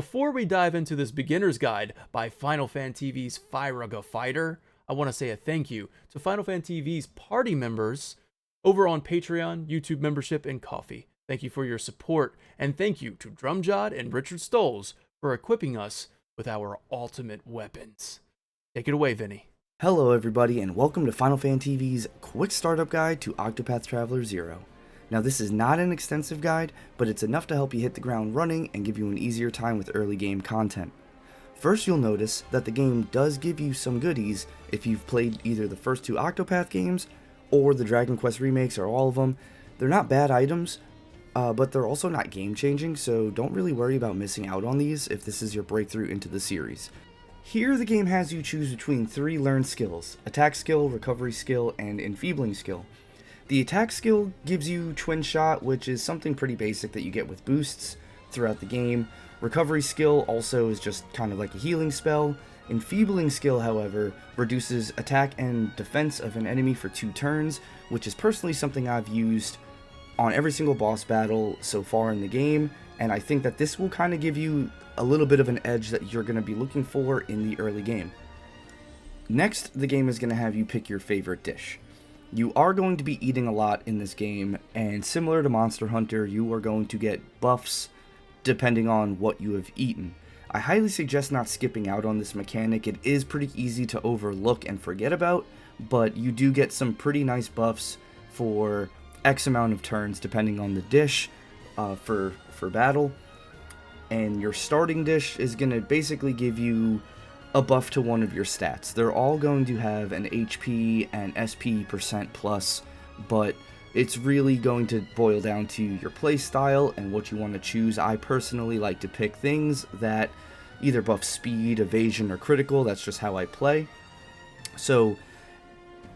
Before we dive into this beginner's guide by Final Fan TV's Firaga Fighter, I want to say a thank you to Final Fan TV's party members over on Patreon, YouTube membership, and Coffee. Thank you for your support, and thank you to Drumjod and Richard Stoles for equipping us with our ultimate weapons. Take it away, Vinny. Hello everybody, and welcome to Final Fan TV's quick startup guide to Octopath Traveler 0. Now this is not an extensive guide, but it's enough to help you hit the ground running and give you an easier time with early game content. First, you'll notice that the game does give you some goodies if you've played either the first two Octopath games or the Dragon Quest remakes or all of them. They're not bad items, but they're also not game changing, so don't really worry about missing out on these if this is your breakthrough into the series. Here the game has you choose between 3 learned skills: attack skill, recovery skill, and enfeebling skill. The attack skill gives you twin shot, which is something pretty basic that you get with boosts throughout the game. Recovery skill also is just kind of like a healing spell. Enfeebling skill, however, reduces attack and defense of an enemy for 2 turns, which is personally something I've used on every single boss battle so far in the game, and I think that this will kind of give you a little bit of an edge that you're going to be looking for in the early game. Next, the game is going to have you pick your favorite dish. You are going to be eating a lot in this game, and similar to Monster Hunter, you are going to get buffs depending on what you have eaten. I highly suggest not skipping out on this mechanic. It is pretty easy to overlook and forget about, but you do get some pretty nice buffs for X amount of turns depending on the dish for battle. And your starting dish is going to basically give you a buff to one of your stats. They're all going to have an HP and SP % plus, but it's really going to boil down to your play style and what you want to choose. I personally like to pick things that either buff speed, evasion, or critical. That's just how I play. So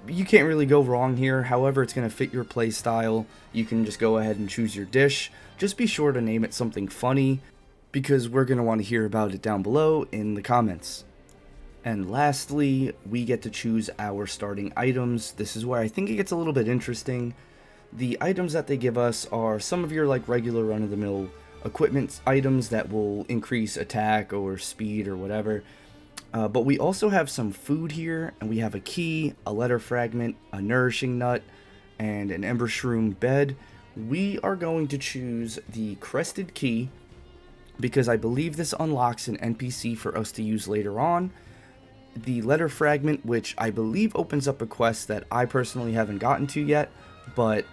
you can't really go wrong here. However, it's going to fit your play style. You can just go ahead and choose your dish. Just be sure to name it something funny, because we're going to want to hear about it down below in the comments. And lastly, we get to choose our starting items. This is where I think it gets a little bit interesting. The items that they give us are some of your like regular run-of-the-mill equipment items that will increase attack or speed or whatever. But we also have some food here, and we have a key, a letter fragment, a nourishing nut, and an ember shroom bed. We are going to choose the crested key, because I believe this unlocks an NPC for us to use later on. The letter fragment, which I believe opens up a quest that I personally haven't gotten to yet, but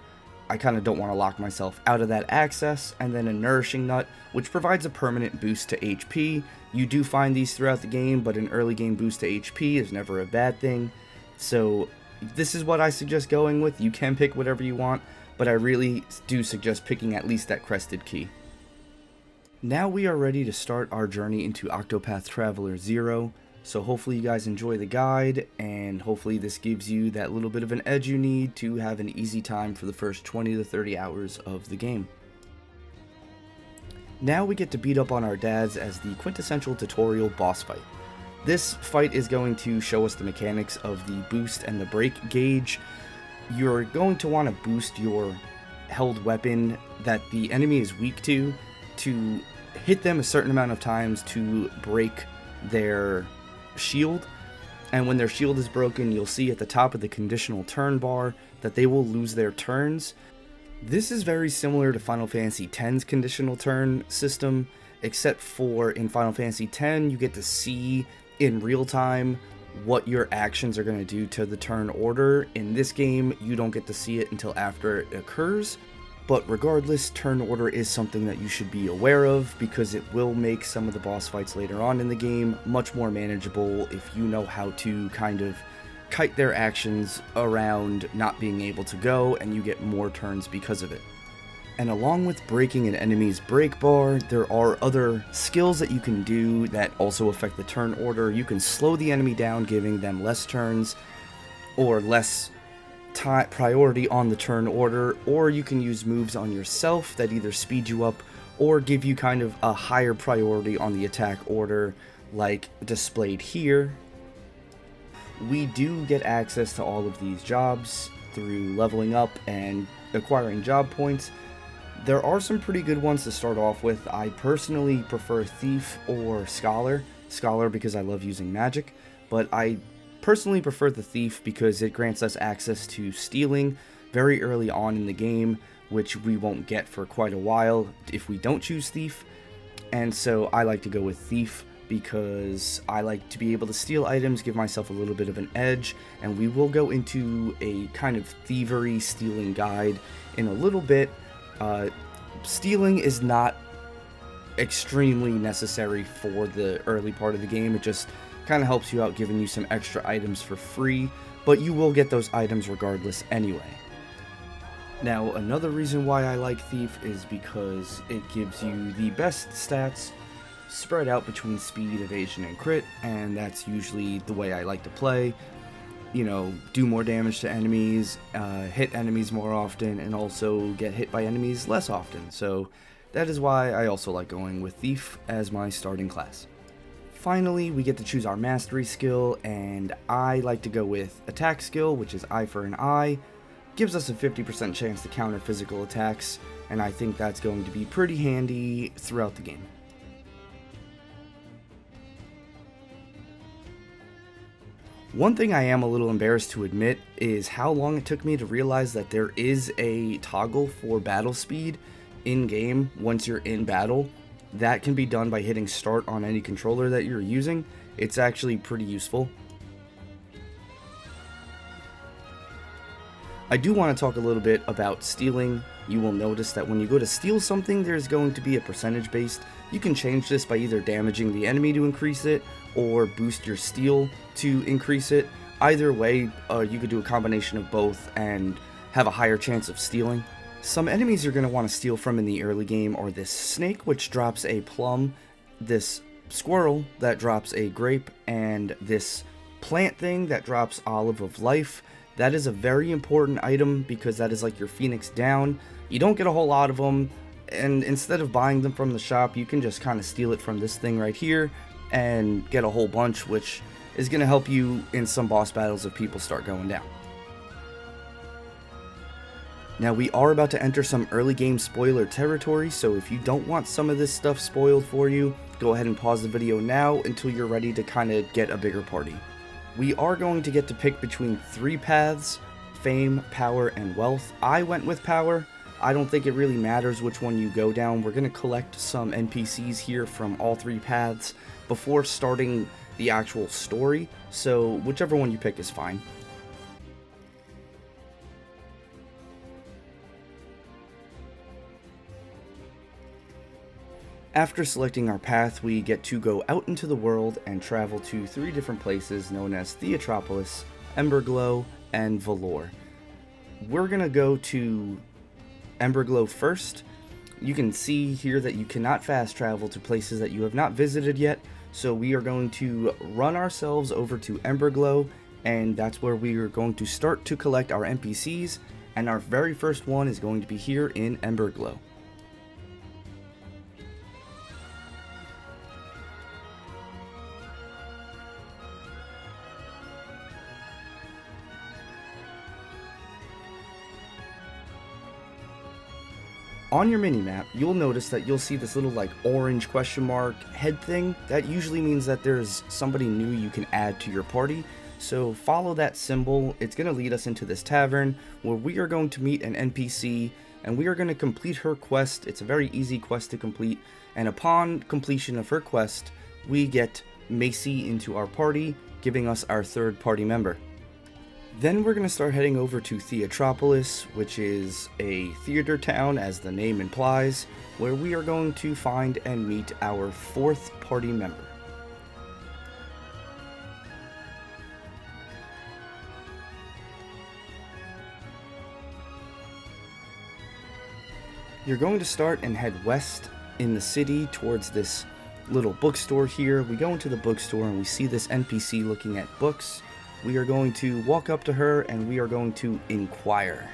I kind of don't want to lock myself out of that access. And then a nourishing nut, which provides a permanent boost to HP. You do find these throughout the game, but an early game boost to HP is never a bad thing. So this is what I suggest going with. You can pick whatever you want, but I really do suggest picking at least that crested key. Now we are ready to start our journey into Octopath Traveler 0, so hopefully you guys enjoy the guide, and hopefully this gives you that little bit of an edge you need to have an easy time for the first 20 to 30 hours of the game. Now we get to beat up on our dads as the quintessential tutorial boss fight. This fight is going to show us the mechanics of the boost and the break gauge. You're going to want to boost your held weapon that the enemy is weak to hit them a certain amount of times to break their shield, and when their shield is broken, you'll see at the top of the conditional turn bar that they will lose their turns. This is very similar to Final Fantasy X's conditional turn system, except for in Final Fantasy X you get to see in real time what your actions are going to do to the turn order. In this game, you don't get to see it until after it occurs. But regardless, turn order is something that you should be aware of, because it will make some of the boss fights later on in the game much more manageable if you know how to kind of kite their actions around not being able to go, and you get more turns because of it. And along with breaking an enemy's break bar, there are other skills that you can do that also affect the turn order. You can slow the enemy down, giving them less turns or less priority on the turn order, or you can use moves on yourself that either speed you up or give you kind of a higher priority on the attack order, like displayed here. We do get access to all of these jobs through leveling up and acquiring job points. There are some pretty good ones to start off with. I personally prefer Thief or Scholar. Scholar because I love using magic, but I personally prefer the Thief because it grants us access to stealing very early on in the game, which we won't get for quite a while if we don't choose Thief. And so I like to go with Thief because I like to be able to steal items, give myself a little bit of an edge, and we will go into a kind of thievery stealing guide in a little bit. Stealing is not extremely necessary for the early part of the game. It just kind of helps you out, giving you some extra items for free, but you will get those items regardless anyway. Now, another reason why I like Thief is because it gives you the best stats spread out between speed, evasion, and crit, and that's usually the way I like to play. You know, do more damage to enemies, hit enemies more often, and also get hit by enemies less often. So that is why I also like going with Thief as my starting class. Finally, we get to choose our mastery skill, and I like to go with attack skill, which is Eye for an Eye. Gives us a 50% chance to counter physical attacks, and I think that's going to be pretty handy throughout the game. One thing I am a little embarrassed to admit is how long it took me to realize that there is a toggle for battle speed in-game once you're in battle. That can be done by hitting start on any controller that you're using. It's actually pretty useful. I do want to talk a little bit about stealing. You will notice that when you go to steal something, there's going to be a percentage based. You can change this by either damaging the enemy to increase it or boost your steal to increase it. Either way, you could do a combination of both and have a higher chance of stealing. Some enemies you're going to want to steal from in the early game are this snake, which drops a plum, this squirrel that drops a grape, and this plant thing that drops olive of life. That is a very important item because that is like your Phoenix down. You don't get a whole lot of them, and instead of buying them from the shop, you can just kind of steal it from this thing right here and get a whole bunch, which is going to help you in some boss battles if people start going down. Now, we are about to enter some early game spoiler territory, so if you don't want some of this stuff spoiled for you, go ahead and pause the video now until you're ready to kind of get a bigger party. We are going to get to pick between 3 paths: fame, power, and wealth. I went with power. I don't think it really matters which one you go down. We're going to collect some NPCs here from all 3 paths before starting the actual story, so whichever one you pick is fine. After selecting our path, we get to go out into the world and travel to 3 different places known as Theatropolis, Emberglow, and Valor. We're going to go to Emberglow first. You can see here that you cannot fast travel to places that you have not visited yet, so we are going to run ourselves over to Emberglow, and that's where we are going to start to collect our NPCs, and our very first one is going to be here in Emberglow. On your minimap, you'll notice that you'll see this little like orange question mark head thing. That usually means that there's somebody new you can add to your party. So follow that symbol. It's going to lead us into this tavern where we are going to meet an NPC and we are going to complete her quest. It's a very easy quest to complete, and upon completion of her quest, we get Macy into our party, giving us our 3rd party member. Then we're going to start heading over to Theatropolis, which is a theater town, as the name implies, where we are going to find and meet our 4th party member. You're going to start and head west in the city towards this little bookstore here. We go into the bookstore and we see this NPC looking at books. We are going to walk up to her and we are going to inquire.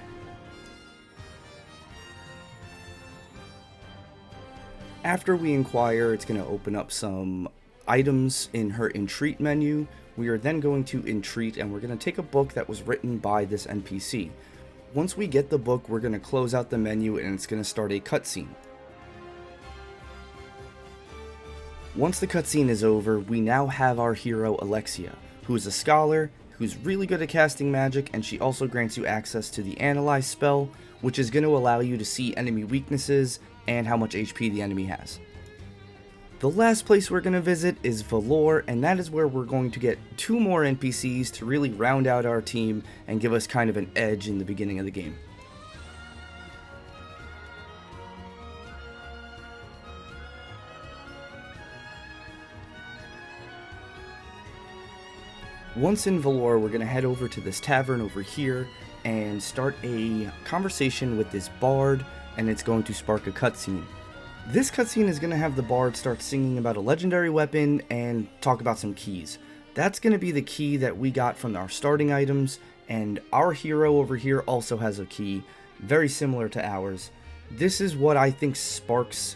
After we inquire, it's going to open up some items in her entreat menu. We are then going to entreat and we're going to take a book that was written by this NPC. Once we get the book, we're going to close out the menu and it's going to start a cutscene. Once the cutscene is over, we now have our hero Alexia, who is a scholar, who's really good at casting magic, and she also grants you access to the Analyze spell, which is going to allow you to see enemy weaknesses and how much HP the enemy has. The last place we're going to visit is Valor, and that is where we're going to get 2 more NPCs to really round out our team and give us kind of an edge in the beginning of the game. Once in Valor, we're going to head over to this tavern over here and start a conversation with this bard, and it's going to spark a cutscene. This cutscene is going to have the bard start singing about a legendary weapon and talk about some keys. That's going to be the key that we got from our starting items, and our hero over here also has a key, very similar to ours. This is what I think sparks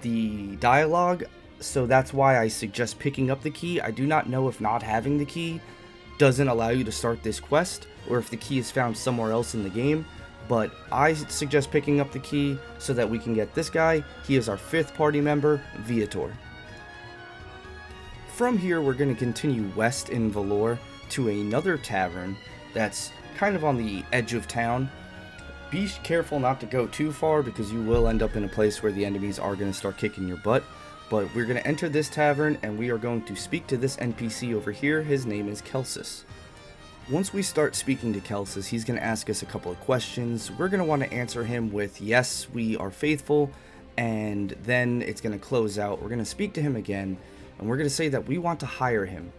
the dialogue, so that's why I suggest picking up the key. I do not know if not having the key doesn't allow you to start this quest, or if the key is found somewhere else in the game. But I suggest picking up the key so that we can get this guy. He is our 5th party member, Viator. From here, we're going to continue west in Valor to another tavern that's kind of on the edge of town. Be careful not to go too far because you will end up in a place where the enemies are going to start kicking your butt. But we're going to enter this tavern and we are going to speak to this NPC over here. His name is Kelsis. Once we start speaking to Kelsis, he's going to ask us a couple of questions. We're going to want to answer him with, yes, we are faithful, and then it's going to close out. We're going to speak to him again, and we're going to say that we want to hire him.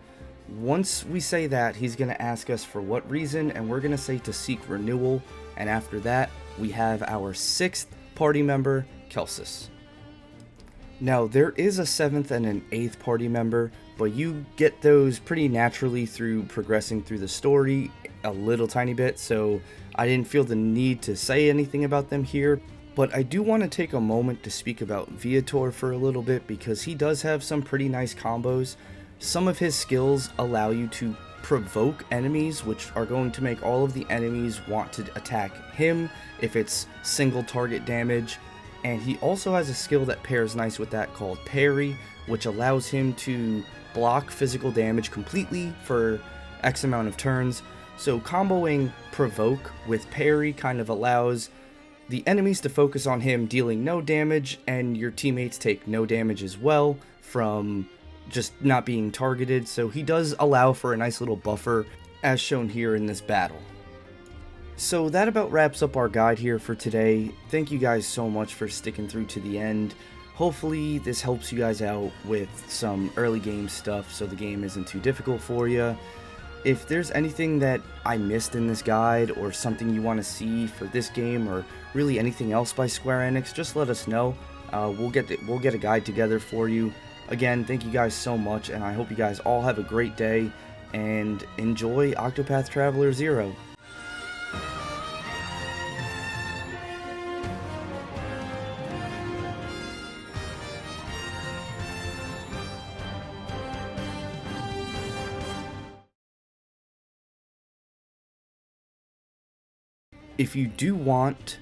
Once we say that, he's going to ask us for what reason, and we're going to say to seek renewal, and after that, we have our 6th party member, Kelsis. Now, there is a 7th and an 8th party member, but you get those pretty naturally through progressing through the story a little tiny bit, so I didn't feel the need to say anything about them here. But I do want to take a moment to speak about Viator for a little bit because he does have some pretty nice combos. Some of his skills allow you to provoke enemies, which are going to make all of the enemies want to attack him if it's single target damage. And he also has a skill that pairs nice with that called Parry, which allows him to block physical damage completely for X amount of turns. So comboing Provoke with Parry kind of allows the enemies to focus on him dealing no damage, and your teammates take no damage as well from just not being targeted. So he does allow for a nice little buffer as shown here in this battle. So that about wraps up our guide here for today. Thank you guys so much for sticking through to the end. Hopefully this helps you guys out with some early game stuff so the game isn't too difficult for you. If there's anything that I missed in this guide or something you want to see for this game or really anything else by Square Enix, just let us know. We'll get a guide together for you. Again, thank you guys so much, and I hope you guys all have a great day and enjoy Octopath Traveler 0. If you do want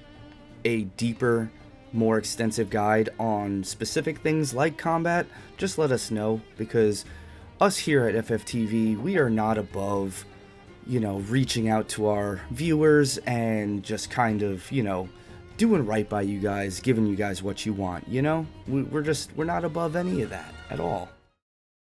a deeper, more extensive guide on specific things like combat, just let us know, because us here at FFTV, we are not above, reaching out to our viewers and just kind of, doing right by you guys, giving you guys what you want, We're not above any of that at all.